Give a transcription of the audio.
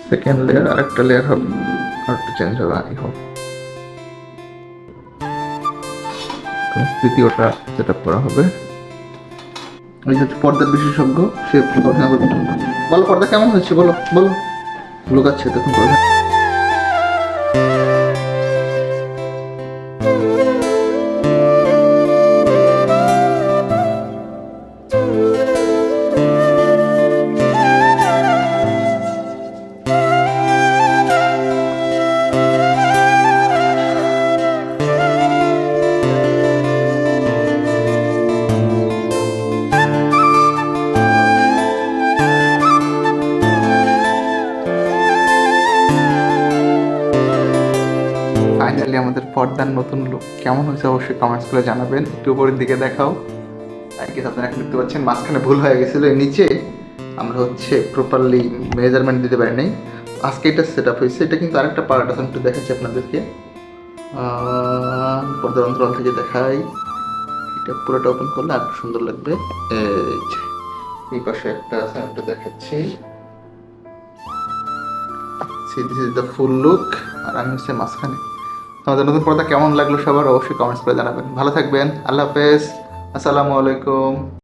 Second layer আরেকটা layer হবে, আরেকটা চেঞ্জ হবে, আই হোপ। তৃতীয়টা সেট আপ করা হবে। ওই হচ্ছে পর্দার বিশেষজ্ঞ, সে গবেষণা করবে। বলো পর্দা কেমন হচ্ছে, বলো বলো। লুকাচ্ছে তখন করে। ফাইনালি আমাদের পর্দার নতুন লুক কেমন হয়েছে অবশ্যই কমেন্টস করে জানাবেন। একটু উপরের দিকে দেখাও। আপনারা এখন দেখতে পাচ্ছেন মাঝখানে ভুল হয়ে গেছিলো, নিচে আমরা হচ্ছে প্রপারলি মেজারমেন্ট দিতে পারি নাই। আজকে এটা সেট আপ হয়েছে। এটা কিন্তু আরেকটা পার্ট আছে, আমি একটু দেখাচ্ছি আপনাদেরকে। পর্দার অন্তরাল থেকে দেখাই। এটা পুরোটা ওপেন করলে আর সুন্দর লাগবে। এই পাশে একটা আছে, আমি একটু দেখাচ্ছি। This is the full look. আর আমি হচ্ছে মাঝখানে। আমাদের নতুন পর্দা কেমন লাগলো সবার অবশ্যই কমেন্টস করে জানাবেন। ভালো থাকবেন। আল্লাহ হাফেজ। আসসালামু আলাইকুম।